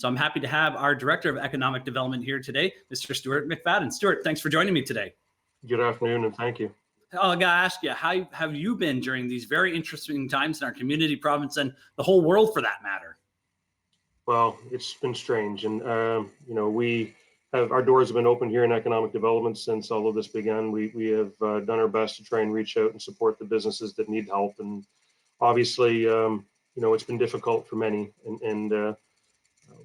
So I'm happy to have our Director of Economic Development here today, Mr. Stuart McFadden. Stuart, thanks for joining me today. Good afternoon, and thank you. I gotta ask you, how have you been during these very interesting times in our community, province, and the whole world for that matter? Well, it's been strange, and we have our doors have been open here in economic development since all of this began. We have done our best to try and reach out and support the businesses that need help, and obviously, it's been difficult for many, and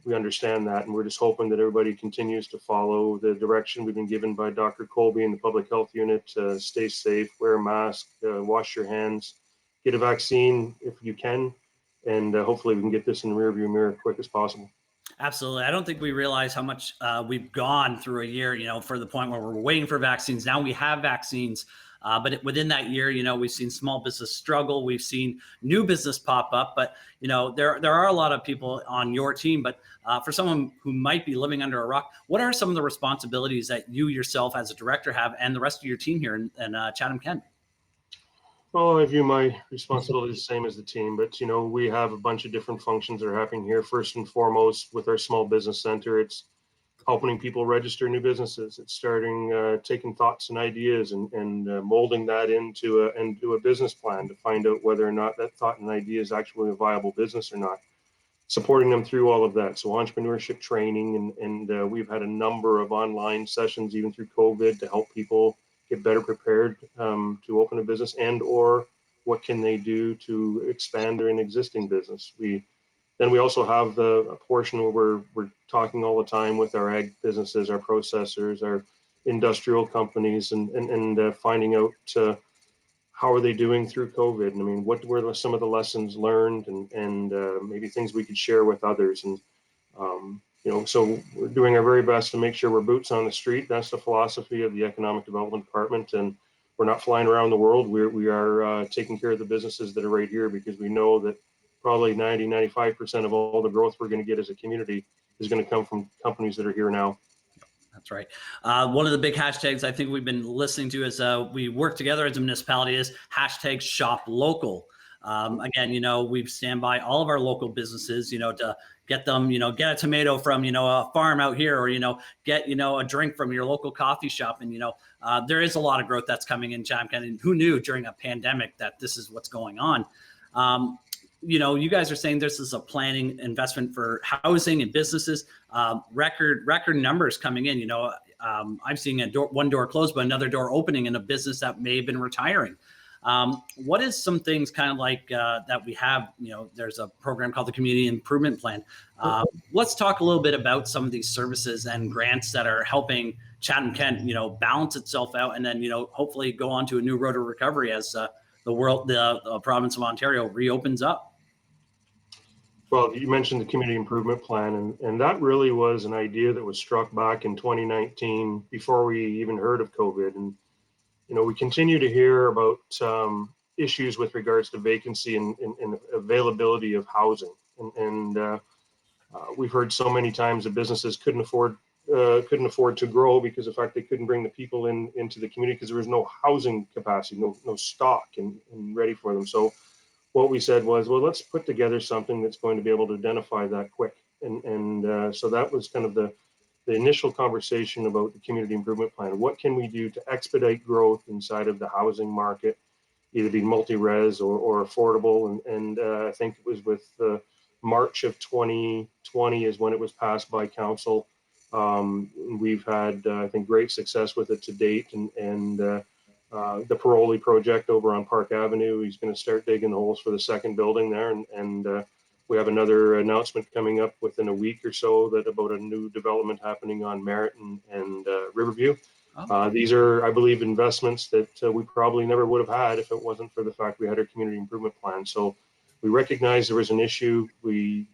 we understand that, and we're just hoping that everybody continues to follow the direction we've been given by Dr. Colby and the Public Health Unit. Stay safe, wear a mask, wash your hands, get a vaccine if you can, and hopefully we can get this in the rearview mirror as quick as possible. Absolutely. I don't think we realize how much we've gone through a year, for the point where we're waiting for vaccines. Now we have vaccines. But within that year, we've seen small business struggle. We've seen new business pop up. But, there are a lot of people on your team. But for someone who might be living under a rock, what are some of the responsibilities that you yourself as a director have and the rest of your team here in Chatham-Kent? Well, I view my responsibility the same as the team, but we have a bunch of different functions that are happening here. First and foremost, with our small business center, it's helping people register new businesses. It's starting taking thoughts and ideas and molding that into a business plan to find out whether or not that thought and idea is actually a viable business or not. Supporting them through all of that. So entrepreneurship training, and we've had a number of online sessions even through COVID to help people get better prepared to open a business, and or what can they do to expand their existing business. Then we also have a portion where we're talking all the time with our ag businesses, our processors, our industrial companies, and finding out how are they doing through COVID. And I mean, what were some of the lessons learned, and maybe things we could share with others. And so we're doing our very best to make sure we're boots on the street. That's the philosophy of the Economic Development Department, and we're not flying around the world. We are taking care of the businesses that are right here, because we know that probably 95% of all the growth we're going to get as a community is going to come from companies that are here now. That's right. One of the big hashtags I think we've been listening to as we work together as a municipality is hashtag shop local. Again, we stand by all of our local businesses, to get them, get a tomato from, a farm out here, or, get, a drink from your local coffee shop. And, there is a lot of growth that's coming in Chatham-Kent, and who knew during a pandemic that this is what's going on. You guys are saying this is a planning investment for housing and businesses, record numbers coming in. I'm seeing one door closed, but another door opening in a business that may have been retiring. What is some things kind of like that we have, there's a program called the Community Improvement Plan. Let's talk a little bit about some of these services and grants that are helping Chatham-Kent, balance itself out, and then, hopefully go on to a new road to recovery as the province of Ontario reopens up. Well, you mentioned the Community Improvement Plan, and that really was an idea that was struck back in 2019 before we even heard of COVID. And, we continue to hear about issues with regards to vacancy and availability of housing. And we've heard so many times that businesses couldn't afford to grow because of the fact they couldn't bring the people into the community because there was no housing capacity, no stock and ready for them. So what we said was, well, let's put together something that's going to be able to identify that quick. And so that was kind of the initial conversation about the Community Improvement Plan. What can we do to expedite growth inside of the housing market, either be multi-res or affordable? And I think it was with March of 2020 is when it was passed by council. We've had, I think, great success with it to date. And the Paroli project over on Park Avenue, he's going to start digging the holes for the second building there. And we have another announcement coming up within a week or so that about a new development happening on Merritt and Riverview. Oh. These are, I believe, investments that we probably never would have had if it wasn't for the fact we had our Community Improvement Plan. So we recognized there was an issue. We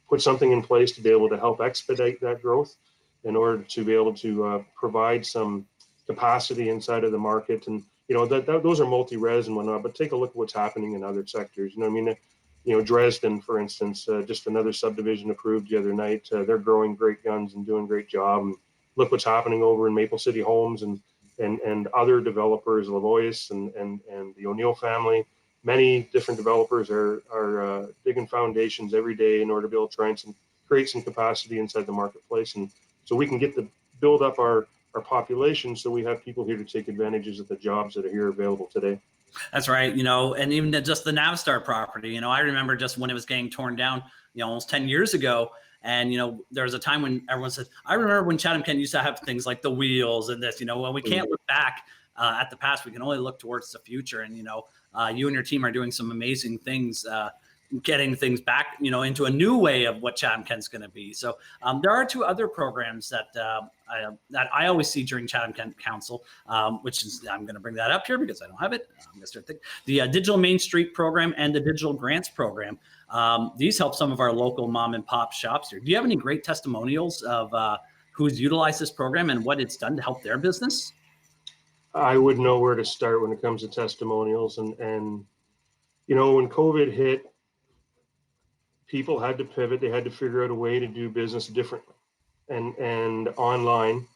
put something in place to be able to help expedite that growth in order to be able to provide some capacity inside of the market. And those are multi-res and whatnot, but take a look at what's happening in other sectors. Dresden, for instance, just another subdivision approved the other night. They're growing great guns and doing a great job. And look what's happening over in Maple City Homes and other developers, Lavois and the O'Neill family. Many different developers are digging foundations every day in order to be able to try and create some capacity inside the marketplace, and so we can build up our population, so we have people here to take advantages of the jobs that are here available today. That's right. And even just the Navistar property, I remember just when it was getting torn down, almost 10 years ago. And, there was a time when everyone said, I remember when Chatham-Kent used to have things like the wheels and this, when we can't look back at the past, we can only look towards the future. And, you and your team are doing some amazing things, getting things back, into a new way of what Chatham-Kent's going to be. So there are two other programs that I always see during Chatham-Kent Council, which is, I'm going to bring that up here because I don't have it. I'm going to start thinking. The Digital Main Street program and the Digital Grants program. These help some of our local mom and pop shops here. Do you have any great testimonials of who's utilized this program and what it's done to help their business? I wouldn't know where to start when it comes to testimonials, and when COVID hit, people had to pivot. They had to figure out a way to do business differently, and online.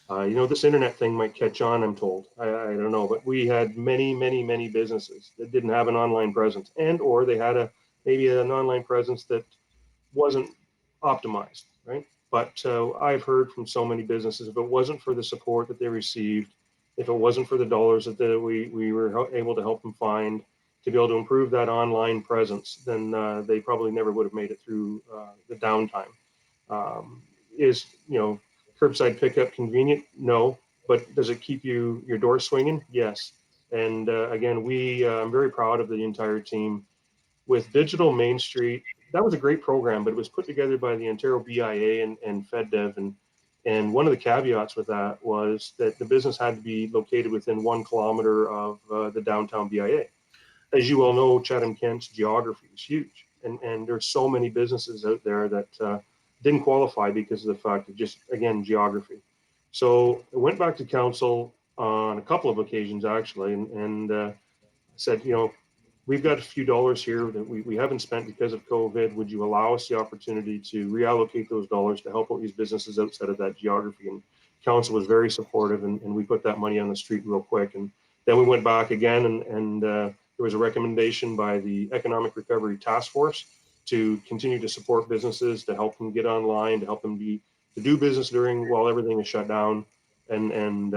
This internet thing might catch on, I'm told. I don't know, but we had many businesses that didn't have an online presence, or they had maybe an online presence that wasn't optimized, right? But I've heard from so many businesses, if it wasn't for the support that they received, if it wasn't for the dollars that we were able to help them find to be able to improve that online presence, then they probably never would have made it through the downtime. Is curbside pickup convenient? No, but does it keep your door swinging? Yes. And again, I'm very proud of the entire team. With Digital Main Street, that was a great program, but it was put together by the Ontario BIA and FedDev, and one of the caveats with that was that the business had to be located within 1 kilometer of the downtown BIA. As you all know, Chatham-Kent's geography is huge, and there's so many businesses out there that didn't qualify because of the fact of just, again, geography. So I went back to council on a couple of occasions, actually, and said, we've got a few dollars here that we haven't spent because of COVID. Would you allow us the opportunity to reallocate those dollars to help out these businesses outside of that geography? And council was very supportive, and we put that money on the street real quick. And then we went back again, and there was a recommendation by the Economic Recovery Task Force to continue to support businesses, to help them get online, to help them to do business while everything is shut down. And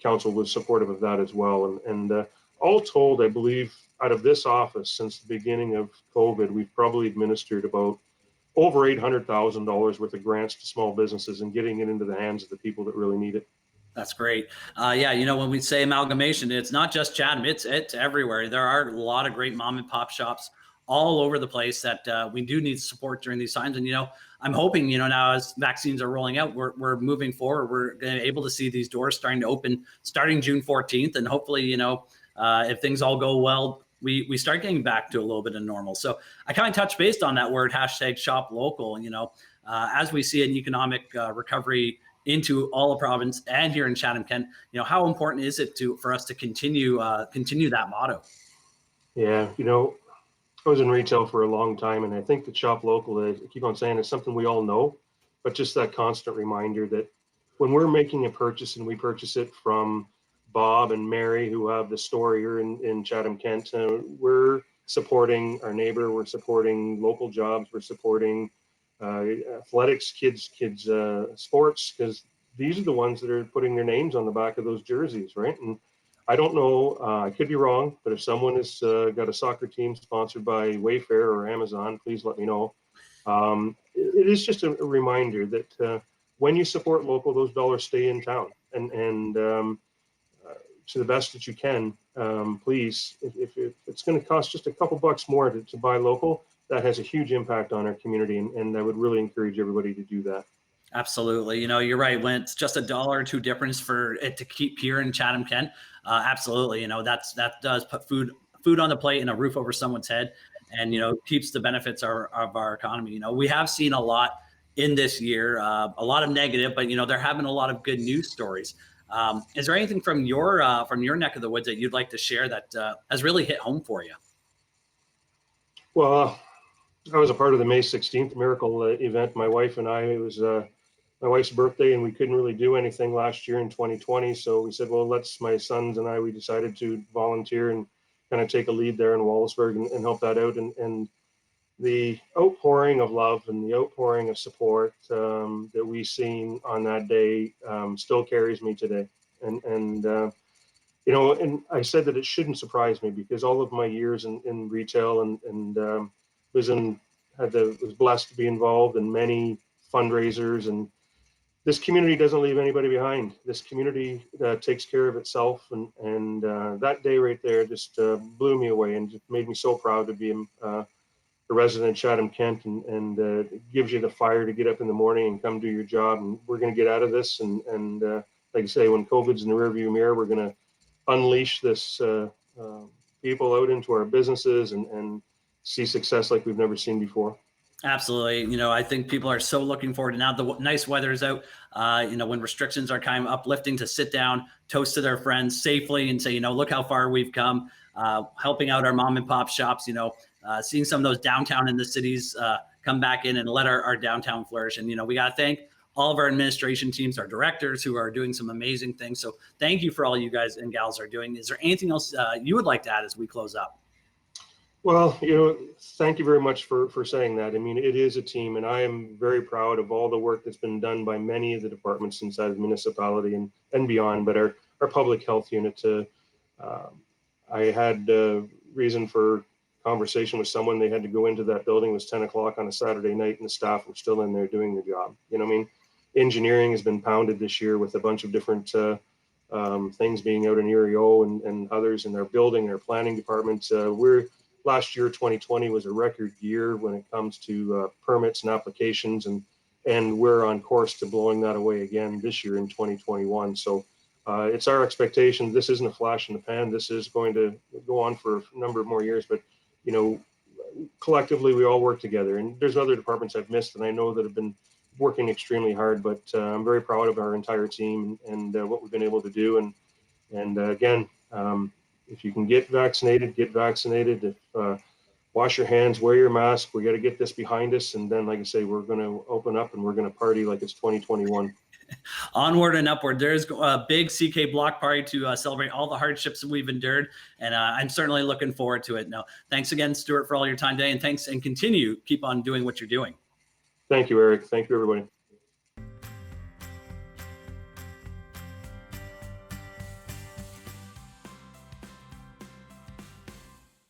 council was supportive of that as well. And all told, I believe out of this office since the beginning of COVID, we've probably administered about over $800,000 worth of grants to small businesses and getting it into the hands of the people that really need it. That's great. Yeah, when we say amalgamation, it's not just Chatham, it's everywhere. There are a lot of great mom and pop shops all over the place that we do need support during these times. And, I'm hoping, now as vaccines are rolling out, we're moving forward. We're able to see these doors starting to open starting June 14th. And hopefully, if things all go well, we start getting back to a little bit of normal. So I kind of touched based on that word, #shop local. As we see an economic recovery into all the province and here in Chatham-Kent, how important is it for us to continue that motto? Yeah, I was in retail for a long time, and I think the shop local, I keep on saying, it's something we all know, but just that constant reminder that when we're making a purchase and we purchase it from Bob and Mary, who have the store here in Chatham-Kent, we're supporting our neighbor, we're supporting local jobs, we're supporting athletics, kids sports, because these are the ones that are putting their names on the back of those jerseys, right? And I don't know, I could be wrong, but if someone has got a soccer team sponsored by Wayfair or Amazon, please let me know. It is just a reminder that when you support local, those dollars stay in town, and to the best that you can, please, if it's going to cost just a couple bucks more to buy local, that has a huge impact on our community, and I would really encourage everybody to do that. Absolutely. You're right. When it's just $1 or $2 difference for it to keep here in Chatham-Kent, absolutely. That does put food on the plate and a roof over someone's head, and, keeps the benefits of our economy. We have seen a lot in this year, a lot of negative, but, there have been a lot of good news stories. Is there anything from your neck of the woods that you'd like to share that has really hit home for you? Well, I was a part of the May 16th miracle event. My wife and I, it was my wife's birthday, and we couldn't really do anything last year in 2020. So we said, well, my sons and I, we decided to volunteer and kind of take a lead there in Wallaceburg and help that out. And the outpouring of love and the outpouring of support that we seen on that day still carries me today. And you know, and I said that it shouldn't surprise me because all of my years in retail and was blessed to be involved in many fundraisers, and this community doesn't leave anybody behind. This community takes care of itself, and that day right there just blew me away and just made me so proud to be a resident of Chatham-Kent, and it gives you the fire to get up in the morning and come do your job. And we're going to get out of this, and like I say, when COVID's in the rearview mirror, we're going to unleash this people out into our businesses and see success like we've never seen before. Absolutely. You know, I think people are so looking forward to now the nice weather is out, you know, when restrictions are kind of uplifting, to sit down, toast to their friends safely and say, you know, look how far we've come, helping out our mom and pop shops, you know, seeing some of those downtown in the cities come back in and let our downtown flourish. And, you know, we got to thank all of our administration teams, our directors who are doing some amazing things. So thank you for all you guys and gals are doing. Is there anything else you would like to add as we close up? Well, you know, thank you very much for saying that. I mean, it is a team, and I am very proud of all the work that's been done by many of the departments inside the municipality and beyond, but our public health unit. I had reason for conversation with someone. They had to go into that building. It was 10 o'clock on a Saturday night, and the staff were still in there doing the job. You know what I mean? Engineering has been pounded this year with a bunch of different things being out in EREO and others in their building, their planning departments. Last year, 2020, was a record year when it comes to permits and applications, and we're on course to blowing that away again this year in 2021. So it's our expectation. This isn't a flash in the pan. This is going to go on for a number of more years, but you know, collectively we all work together. And there's other departments I've missed, and I know that have been working extremely hard, but I'm very proud of our entire team and what we've been able to do. And again, if you can get vaccinated, get vaccinated. If wash your hands, wear your mask. We got to get this behind us, and then, like I say, we're going to open up and we're going to party like it's 2021. Onward and upward. There's a big CK block party to celebrate all the hardships that we've endured, and I'm certainly looking forward to it. Now, thanks again, Stuart, for all your time today, and thanks, and keep on doing what you're doing. Thank you, Eric. Thank you, everybody.